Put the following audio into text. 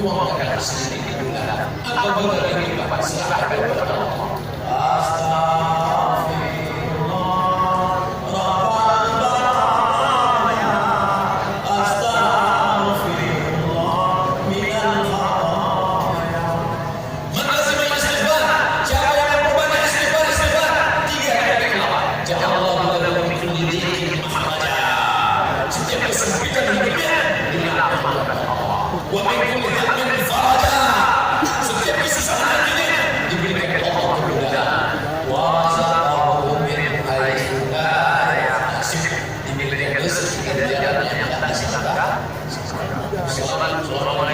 tuangkan sedikit gula atau beberapa lipat serahkan kepada Allah. Astaghfirullah Rabbal baraya, astaghfirullah minal khataya. Menazimi istighfar, siapa yang berbanyak istighfar, tiga kali kelawat. Ya Allah lahu min kulli dhikin makhraja. Setiap kesempitan hidupnya dirahmatkan Allah. Wa min kulli hammin faraja. Setiap kesusahan hatinya diberikan Allah kemudahan. Wa razaqahu min haitsu la yahtasib. Diberikan rezeki dari jalan yang tak disangka. Assalamualaikum